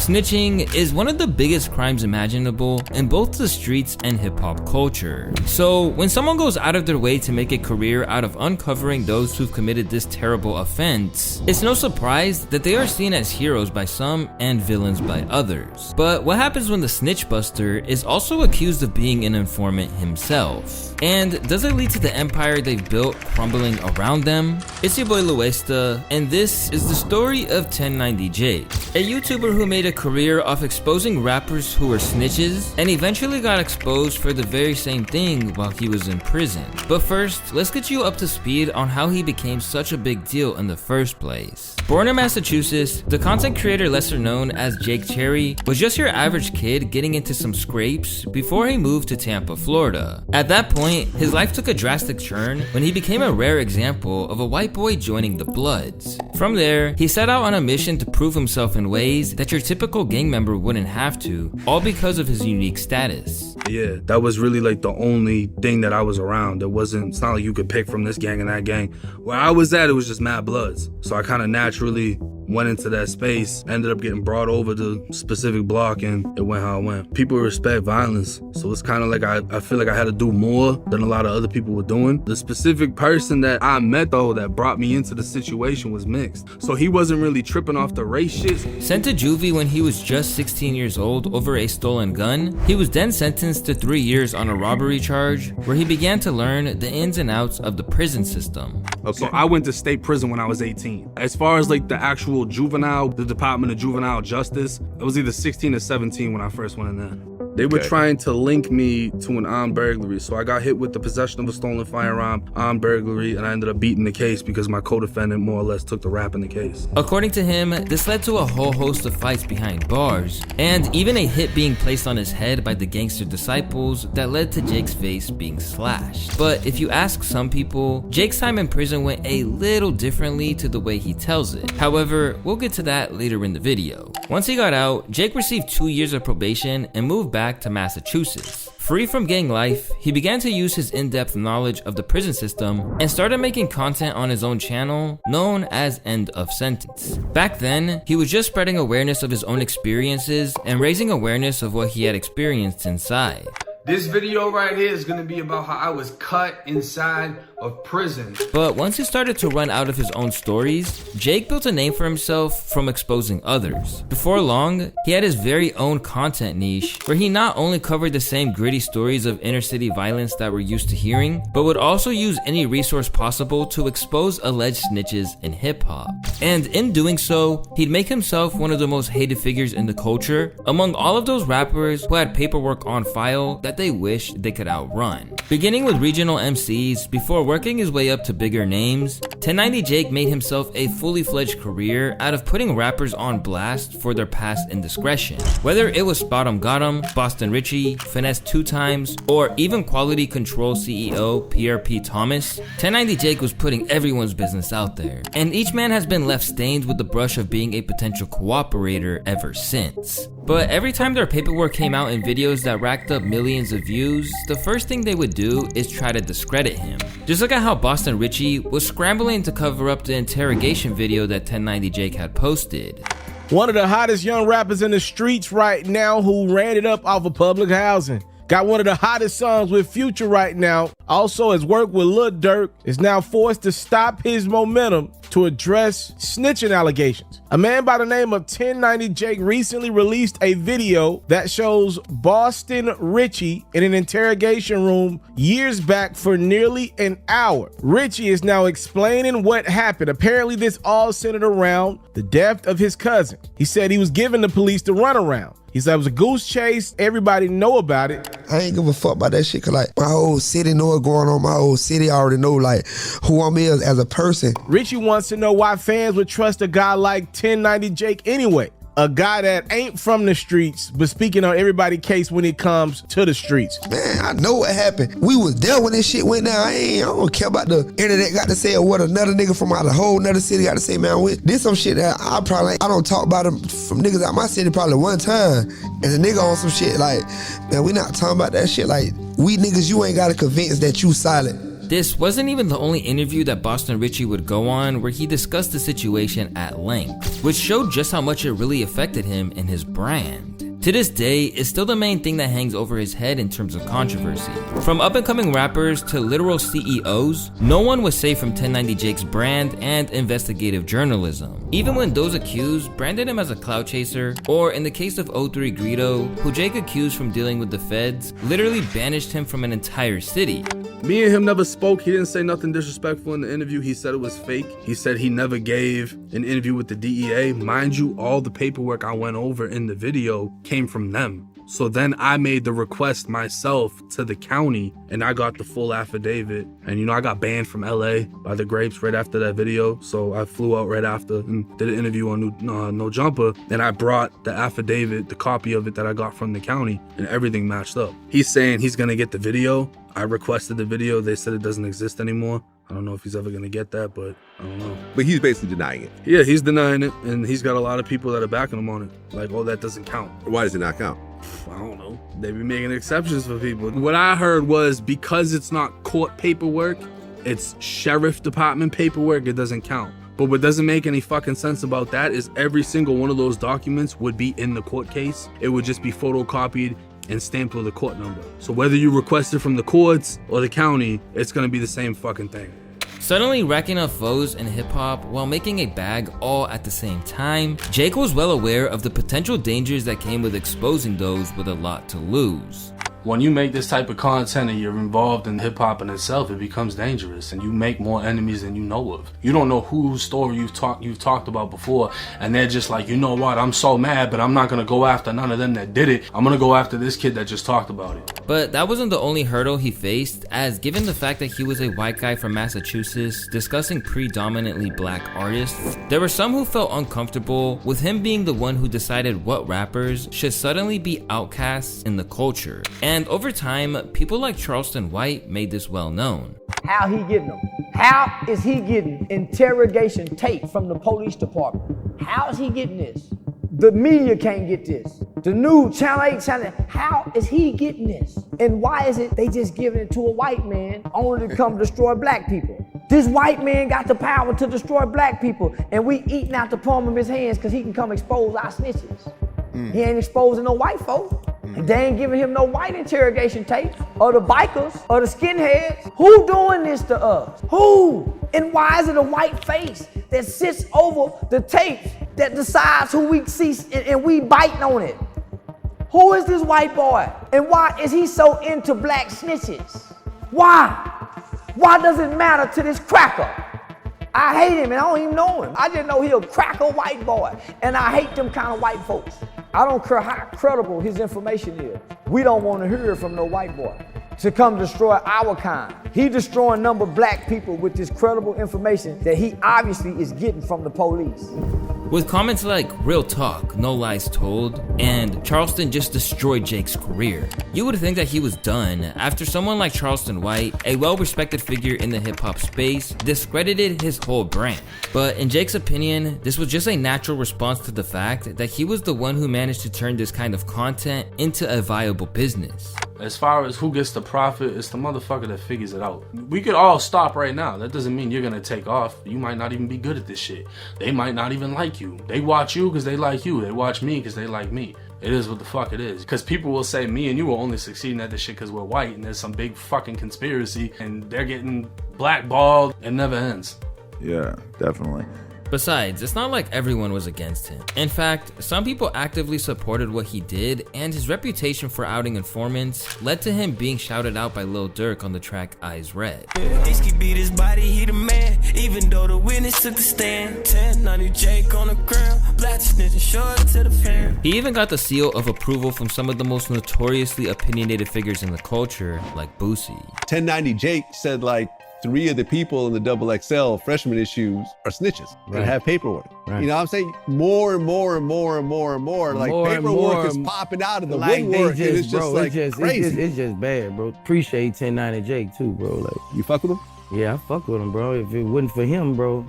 Snitching is one of the biggest crimes imaginable in both the streets and hip-hop culture. So when someone goes out of their way to make a career out of uncovering those who've committed this terrible offense, it's no surprise that they are seen as heroes by some and villains by others. But what happens when the snitch buster is also accused of being an informant himself? And does it lead to the empire they've built crumbling around them? It's your boy Louaista, and this is the story of 1090 Jake, a YouTuber who made a career off exposing rappers who were snitches and eventually got exposed for the very same thing while he was in prison. But first, let's get you up to speed on how he became such a big deal in the first place. Born in Massachusetts, the content creator lesser known as Jake Cherry was just your average kid getting into some scrapes before he moved to Tampa, Florida. At that point, his life took a drastic turn when he became a rare example of a white boy joining the Bloods. From there, he set out on a mission to prove himself in ways that your typical gang member wouldn't have to, all because of his unique status. Yeah, that was really like the only thing that I was around. It's not like you could pick from this gang and that gang. Where I was at, it was just mad Bloods. So I kind of naturally went into that space, ended up getting brought over to a specific block, and it went how it went. People respect violence, so it's kind of like I feel like I had to do more than a lot of other people were doing. The specific person that I met though that brought me into the situation was mixed, so he wasn't really tripping off the race shit. Sent to juvie when he was just 16 years old over a stolen gun, he was then sentenced to 3 years on a robbery charge where he began to learn the ins and outs of the prison system. Okay. So I went to state prison when I was 18. As far as like the actual juvenile, the Department of Juvenile Justice, it was either 16 or 17 when I first went in there. They were trying to link me to an armed burglary. So I got hit with the possession of a stolen firearm, armed burglary, and I ended up beating the case because my co-defendant more or less took the rap in the case. According to him, this led to a whole host of fights behind bars, and even a hit being placed on his head by the Gangster disciples that led to Jake's face being slashed. But if you ask some people, Jake's time in prison went a little differently to the way he tells it. However, we'll get to that later in the video. Once he got out, Jake received 2 years of probation and moved back to Massachusetts. Free from gang life, he began to use his in-depth knowledge of the prison system and started making content on his own channel known as End of Sentence. Back then, he was just spreading awareness of his own experiences and raising awareness of what he had experienced inside. This video right here is gonna be about how I was cut inside of prison. But once he started to run out of his own stories, Jake built a name for himself from exposing others. Before long, he had his very own content niche where he not only covered the same gritty stories of inner city violence that we're used to hearing, but would also use any resource possible to expose alleged snitches in hip hop. And in doing so, he'd make himself one of the most hated figures in the culture among all of those rappers who had paperwork on file that they wished they could outrun. Beginning with regional MCs before working his way up to bigger names, 1090 Jake made himself a fully fledged career out of putting rappers on blast for their past indiscretion. Whether it was Spot 'em Got 'em, Boston Richie, Finesse 2 Times, or even Quality Control CEO PRP Thomas, 1090 Jake was putting everyone's business out there. And each man has been left stained with the brush of being a potential cooperator ever since. But every time their paperwork came out in videos that racked up millions of views, the first thing they would do is try to discredit him. Just look at how Boston Richie was scrambling to cover up the interrogation video that 1090 Jake had posted. One of the hottest young rappers in the streets right now who ran it up off of public housing. Got one of the hottest songs with Future right now. Also, his work with Lil Durk is now forced to stop his momentum to address snitching allegations. A man by the name of 1090 Jake recently released a video that shows Boston Richie in an interrogation room years back for nearly an hour. Richie is now explaining what happened. Apparently, this all centered around the death of his cousin. He said he was giving the police the runaround. He said it was a goose chase. Everybody know about it. I ain't give a fuck about that shit, cause like my whole city know what's going on. My whole city already know like who I'm as a person. Richie wants to know why fans would trust a guy like 1090 Jake anyway. A guy that ain't from the streets, but speaking on everybody's case when it comes to the streets. Man, I know what happened. We was there when this shit went down. I don't care about the internet got to say or what another nigga from out of a whole nother city got to say, man. This some shit that I don't talk about them from niggas out my city probably one time. And the nigga on some shit like, man, we not talking about that shit. Like, we niggas, you ain't got to convince that you silent. This wasn't even the only interview that Boston Richie would go on where he discussed the situation at length, which showed just how much it really affected him and his brand. To this day, it's still the main thing that hangs over his head in terms of controversy. From up-and-coming rappers to literal CEOs, no one was safe from 1090 Jake's brand and investigative journalism. Even when those accused branded him as a clout chaser, or in the case of 03 Greedo, who Jake accused from dealing with the feds, literally banished him from an entire city. Me and him never spoke. He didn't say nothing disrespectful in the interview. He said it was fake. He said he never gave an interview with the DEA. Mind you, all the paperwork I went over in the video came from them. So then I made the request myself to the county and I got the full affidavit. And you know, I got banned from LA by the Grapes right after that video. So I flew out right after and did an interview on No Jumper. And I brought the affidavit, the copy of it that I got from the county, and everything matched up. He's saying he's gonna get the video. I requested the video. They said it doesn't exist anymore. I don't know if he's ever gonna get that, but I don't know. But he's basically denying it. Yeah, he's denying it, and he's got a lot of people that are backing him on it. Like, oh, that doesn't count. Why does it not count? I don't know. They be making exceptions for people. What I heard was because it's not court paperwork, it's sheriff department paperwork, it doesn't count. But what doesn't make any fucking sense about that is every single one of those documents would be in the court case. It would just be photocopied and stamped with a court number. So whether you request it from the courts or the county, it's gonna be the same fucking thing. Suddenly racking up foes in hip-hop while making a bag all at the same time, Jake was well aware of the potential dangers that came with exposing those with a lot to lose. When you make this type of content and you're involved in hip-hop in itself, it becomes dangerous and you make more enemies than you know of. You don't know whose story you've talked about before, and they're just like, you know what, I'm so mad, but I'm not gonna go after none of them that did it. I'm gonna go after this kid that just talked about it. But that wasn't the only hurdle he faced, as given the fact that he was a white guy from Massachusetts discussing predominantly black artists, there were some who felt uncomfortable with him being the one who decided what rappers should suddenly be outcasts in the culture. And over time, people like Charleston White made this well known. How he getting them? How is he getting interrogation tape from the police department? How is he getting this? The media can't get this. The new Channel 8, how is he getting this? And why is it they just giving it to a white man only to come destroy black people? This white man got the power to destroy black people, and we eating out the palm of his hands because he can come expose our snitches. He ain't exposing no white folks. And they ain't giving him no white interrogation tapes, or the bikers, or the skinheads. Who doing this to us? Who? And why is it a white face that sits over the tapes that decides who we see and we biting on it? Who is this white boy? And why is he so into black snitches? Why? Why does it matter to this cracker? I hate him and I don't even know him. I just know he a cracker white boy, and I hate them kind of white folks. I don't care how credible his information is. We don't want to hear it from no white boy to come destroy our kind. He destroying number of black people with this credible information that he obviously is getting from the police. With comments like "real talk, no lies told," and "Charleston just destroyed Jake's career," you would think that he was done after someone like Charleston White, a well-respected figure in the hip-hop space, discredited his whole brand. But in Jake's opinion, this was just a natural response to the fact that he was the one who managed to turn this kind of content into a viable business. As far as who gets the profit, it's the motherfucker that figures it out. We could all stop right now. That doesn't mean you're gonna take off. You might not even be good at this shit. They might not even like you. They watch you because they like you. They watch me because they like me. It is what the fuck it is. Because people will say me and you are only succeeding at this shit because we're white and there's some big fucking conspiracy and they're getting blackballed. It never ends. Yeah, definitely. Besides, it's not like everyone was against him. In fact, some people actively supported what he did, and his reputation for outing informants led to him being shouted out by Lil Durk on the track Eyes Red. Iski beat his body, he the man, even though the witness took the stand. 1090 Jake on the ground, black snitch and short to the fan. He even got the seal of approval from some of the most notoriously opinionated figures in the culture, like Boosie. 1090 Jake said like 3 of the people in the XXL freshman issues are snitches and have paperwork. Right. You know what I'm saying? More and more and more and more and more. Like more paperwork is popping out of the woodwork, and it's just like crazy. It's just bad, bro. Appreciate 1090 Jake too, bro. Like, you fuck with him? Yeah, I fuck with him, bro. If it wasn't for him, bro,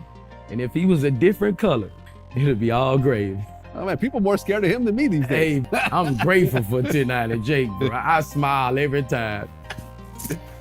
and if he was a different color, it'd be all gravy. Oh man, people more scared of him than me these days. Hey, I'm grateful for 1090 Jake, bro. I smile every time.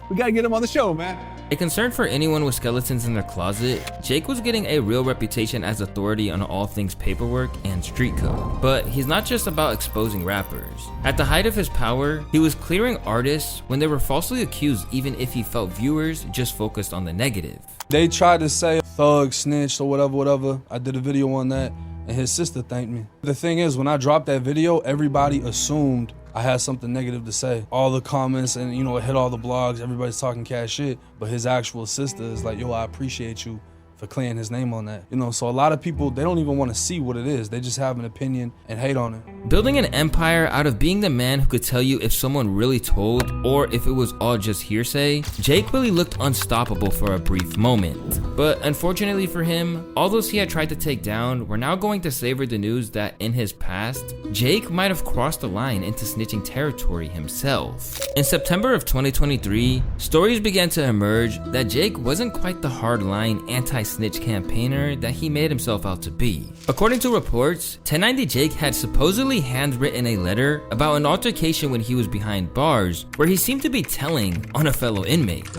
We gotta get him on the show, man. A concern for anyone with skeletons in their closet, Jake was getting a real reputation as authority on all things paperwork and street code. But he's not just about exposing rappers. At the height of his power, he was clearing artists when they were falsely accused, even if he felt viewers just focused on the negative. They tried to say thug, snitch, or whatever. I did a video on that, and his sister thanked me. The thing is, when I dropped that video, everybody assumed I had something negative to say. All the comments and, you know, it hit all the blogs, everybody's talking cash shit, but his actual sister is like, yo, I appreciate you for clearing his name on that. You know, so a lot of people, they don't even want to see what it is. They just have an opinion and hate on it. Building an empire out of being the man who could tell you if someone really told or if it was all just hearsay, Jake really looked unstoppable for a brief moment. But unfortunately for him, all those he had tried to take down were now going to savor the news that in his past, Jake might have crossed the line into snitching territory himself. In September of 2023, stories began to emerge that Jake wasn't quite the hardline anti-snitch campaigner that he made himself out to be. According to reports, 1090 Jake had supposedly handwritten a letter about an altercation when he was behind bars, where he seemed to be telling on a fellow inmate.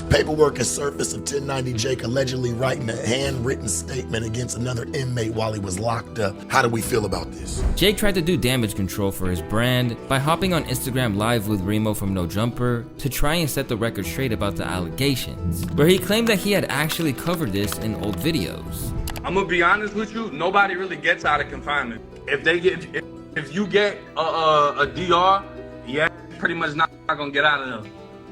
Paperwork has surfaced of 1090 Jake allegedly writing a handwritten statement against another inmate while he was locked up. How do we feel about this? Jake tried to do damage control for his brand by hopping on Instagram Live with Remo from No Jumper to try and set the record straight about the allegations, where he claimed that he had actually covered this in old videos. I'm gonna be honest with you, nobody really gets out of confinement. If you get a DR, yeah, pretty much not gonna get out of there.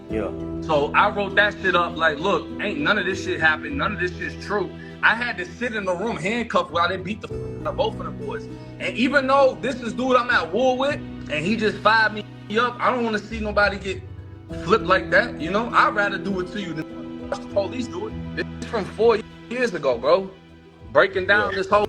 Yeah. So I wrote that shit up like, look, ain't none of this shit happened. None of this shit's true. I had to sit in the room handcuffed while they beat the out of both of the boys. And even though this is dude I'm at war with, and he just fired me up, I don't want to see nobody get flipped like that, you know? I'd rather do it to you than watch the police do it. This is from 4 years ago, bro. Breaking down this whole...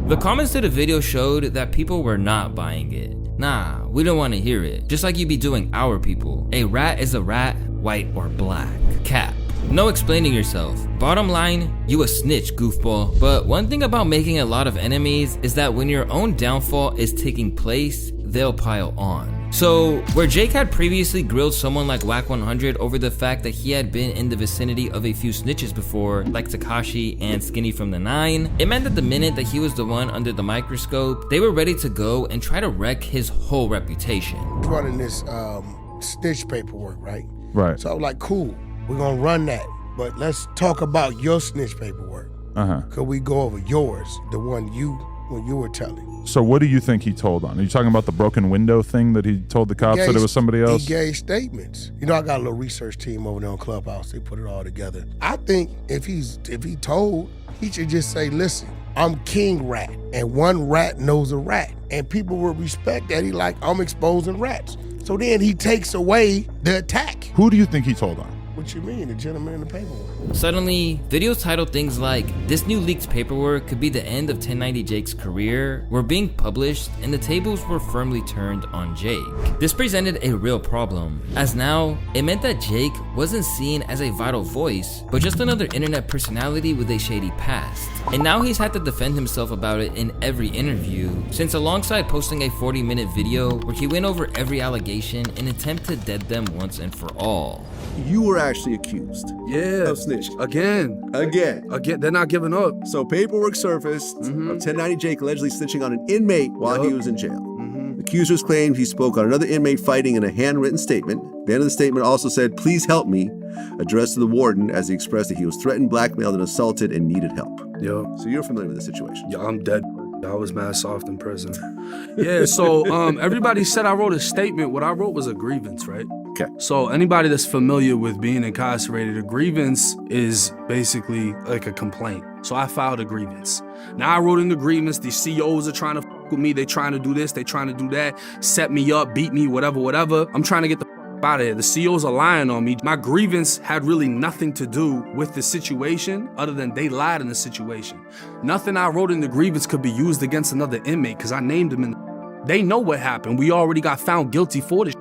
The comments to the video showed that people were not buying it. Nah, we don't want to hear it. Just like you be doing our people. A rat is a rat, white or black. Cap. No explaining yourself. Bottom line, you a snitch, goofball. But one thing about making a lot of enemies is that when your own downfall is taking place, they'll pile on. So, where Jake had previously grilled someone like Wack 100 over the fact that he had been in the vicinity of a few snitches before, like Tekashi and Skinny from the 9, it meant that the minute that he was the one under the microscope, they were ready to go and try to wreck his whole reputation. Running this snitch paperwork, right? Right. So I was like, cool, we're gonna run that, but let's talk about your snitch paperwork. Could we go over yours, the one when you were telling? So what do you think he told on? Are you talking about the broken window thing that he told the cops that it was somebody else? He gave statements. You know, I got a little research team over there on Clubhouse. They put it all together. I think if he told, he should just say, listen, I'm king rat, and one rat knows a rat. And people will respect that. He like, I'm exposing rats. So then he takes away the attack. Who do you think he told on? What you mean, the gentleman in the paperwork? Suddenly, videos titled things like, "This new leaked paperwork could be the end of 1090 Jake's career," were being published, and the tables were firmly turned on Jake. This presented a real problem, as now, it meant that Jake wasn't seen as a vital voice, but just another internet personality with a shady past. And now he's had to defend himself about it in every interview, since alongside posting a 40-minute video where he went over every allegation in an attempt to dead them once and for all. You were actually accused. Yeah. Of snitch. Again, they're not giving up. So paperwork surfaced of 1090 Jake allegedly snitching on an inmate while he was in jail. Accusers claimed he spoke on another inmate fighting in a handwritten statement. The end of the statement also said, "Please help me," addressed to the warden as he expressed that he was threatened, blackmailed, and assaulted and needed help. Yo. So you're familiar with the situation. Yeah, I'm dead. I was mad soft in prison. Yeah, so everybody said I wrote a statement. What I wrote was a grievance, right? Okay. So anybody that's familiar with being incarcerated, a grievance is basically like a complaint. So I filed a grievance. Now I wrote in the grievance, these CEOs are trying to fuck with me. They trying to do this, they trying to do that, set me up, beat me, whatever. I'm trying to get the out of here. The CEOs are lying on me. My grievance had really nothing to do with the situation other than they lied in the situation. Nothing I wrote in the grievance could be used against another inmate because I named him in. They know what happened. We already got found guilty for this.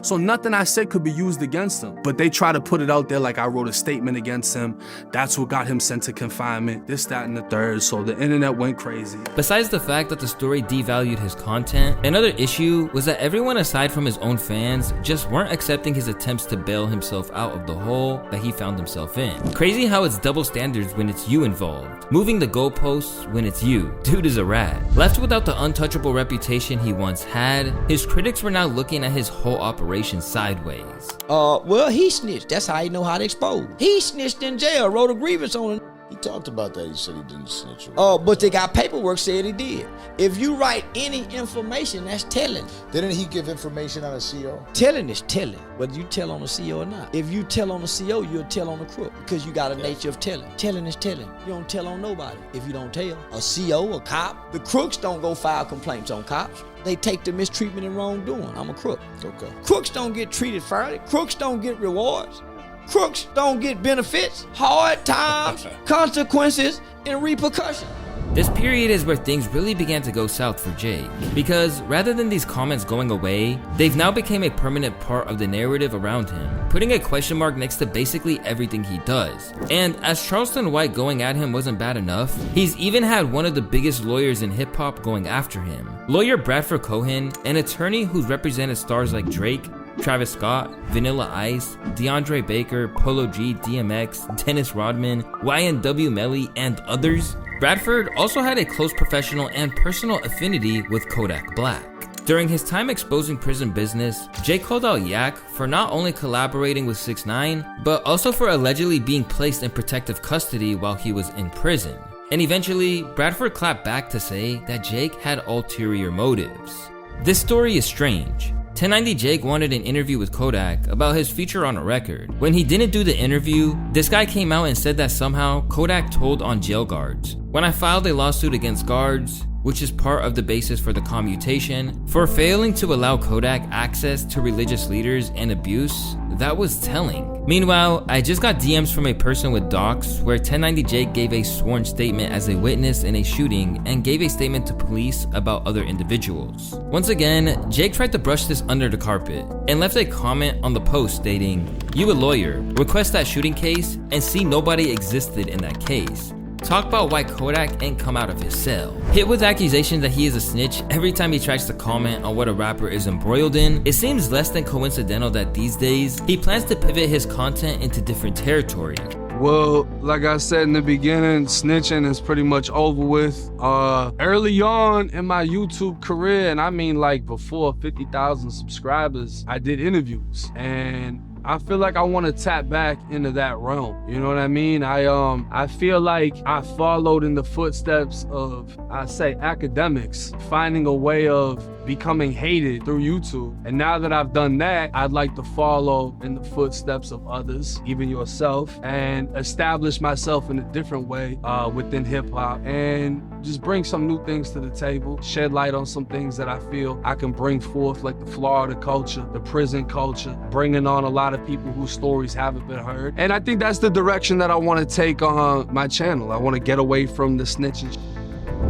So nothing I said could be used against him. But they try to put it out there like I wrote a statement against him. That's what got him sent to confinement, this, that, and the third. So the internet went crazy. Besides the fact that the story devalued his content, another issue was that everyone aside from his own fans just weren't accepting his attempts to bail himself out of the hole that he found himself in. Crazy how it's double standards when it's you involved, moving the goalposts when it's you. Dude is a rat. Left without the untouchable reputation he once had, his critics were now looking at his whole operation sideways. Well, he snitched. That's how you know how to expose. He snitched in jail, wrote a grievance on it. He talked about that. He said he didn't snitch. But they got paperwork said he did. If you write any information, that's telling. Didn't he give information on a CO? Telling is telling, whether you tell on a CO or not. If you tell on a CO, you'll tell on a crook because you got a nature of telling. Telling is telling. You don't tell on nobody if you don't tell. A CO, a cop. The crooks don't go file complaints on cops. They take the mistreatment and wrongdoing. I'm a crook. Okay. Crooks don't get treated fairly. Crooks don't get rewards. Crooks don't get benefits, hard times, consequences, and repercussions. This period is where things really began to go south for Jake, because rather than these comments going away, they've now become a permanent part of the narrative around him, putting a question mark next to basically everything he does. And as Charleston White going at him wasn't bad enough, he's even had one of the biggest lawyers in hip-hop going after him. Lawyer Bradford Cohen, an attorney who's represented stars like Drake, Travis Scott, Vanilla Ice, DeAndre Baker, Polo G, DMX, Dennis Rodman, YNW Melly, and others. Bradford also had a close professional and personal affinity with Kodak Black. During his time exposing prison business, Jake called out Yak for not only collaborating with 6ix9ine, but also for allegedly being placed in protective custody while he was in prison. And eventually, Bradford clapped back to say that Jake had ulterior motives. This story is strange. 1090 Jake wanted an interview with Kodak about his feature on a record. When he didn't do the interview, this guy came out and said that somehow Kodak told on jail guards. When I filed a lawsuit against guards, which is part of the basis for the commutation, for failing to allow Kodak access to religious leaders and abuse, that was telling. Meanwhile, I just got DMs from a person with docs where 1090 Jake gave a sworn statement as a witness in a shooting and gave a statement to police about other individuals. Once again, Jake tried to brush this under the carpet and left a comment on the post stating, "You a lawyer, request that shooting case and see nobody existed in that case. Talk about why Kodak ain't come out of his cell." Hit with accusations that he is a snitch every time he tries to comment on what a rapper is embroiled in, it seems less than coincidental that these days, he plans to pivot his content into different territory. Well, like I said in the beginning, snitching is pretty much over with. Early on in my YouTube career, and I mean like before 50,000 subscribers, I did interviews, and I feel like I want to tap back into that realm. You know what I mean? I feel like I followed in the footsteps of, I say, academics, finding a way of becoming hated through YouTube. And now that I've done that, I'd like to follow in the footsteps of others, even yourself, and establish myself in a different way within hip hop and just bring some new things to the table, shed light on some things that I feel I can bring forth, like the Florida culture, the prison culture, bringing on a lot of people whose stories haven't been heard. And I think that's the direction that I want to take on my channel. I want to get away from the snitching.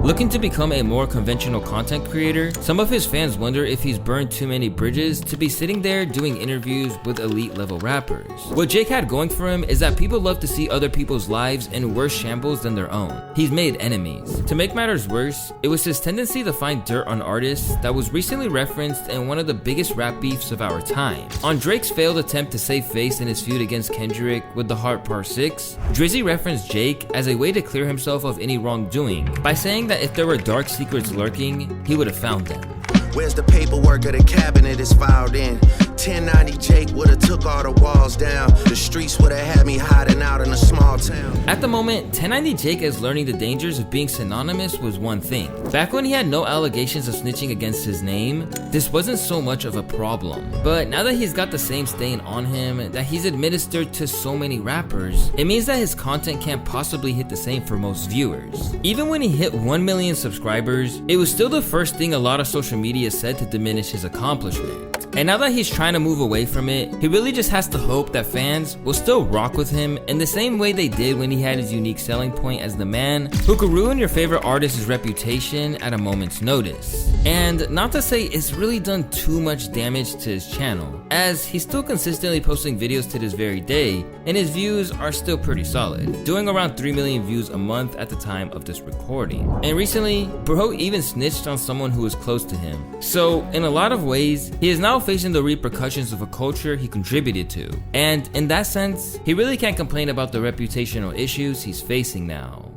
Looking to become a more conventional content creator, some of his fans wonder if he's burned too many bridges to be sitting there doing interviews with elite level rappers. What Jake had going for him is that people love to see other people's lives in worse shambles than their own. He's made enemies. To make matters worse, it was his tendency to find dirt on artists that was recently referenced in one of the biggest rap beefs of our time. On Drake's failed attempt to save face in his feud against Kendrick with The Heart Part 6, Drizzy referenced Jake as a way to clear himself of any wrongdoing by saying that if there were dark secrets lurking, he would have found them. Where's the paperwork of the cabinet is filed in? 1090 Jake would've took all the walls down. The streets would've had me hiding out in a small town. At the moment, 1090 Jake is learning the dangers of being synonymous was one thing. Back when he had no allegations of snitching against his name, this wasn't so much of a problem. But now that he's got the same stain on him that he's administered to so many rappers, it means that his content can't possibly hit the same for most viewers. Even when he hit 1 million subscribers, it was still the first thing a lot of social media said to diminish his accomplishment. And now that he's trying to move away from it, he really just has to hope that fans will still rock with him in the same way they did when he had his unique selling point as the man who could ruin your favorite artist's reputation at a moment's notice. And not to say it's really done too much damage to his channel, as he's still consistently posting videos to this very day, and his views are still pretty solid, doing around 3 million views a month at the time of this recording. And recently, bro even snitched on someone who was close to him. So in a lot of ways, he is now facing the repercussions of a culture he contributed to. And in that sense, he really can't complain about the reputational issues he's facing now.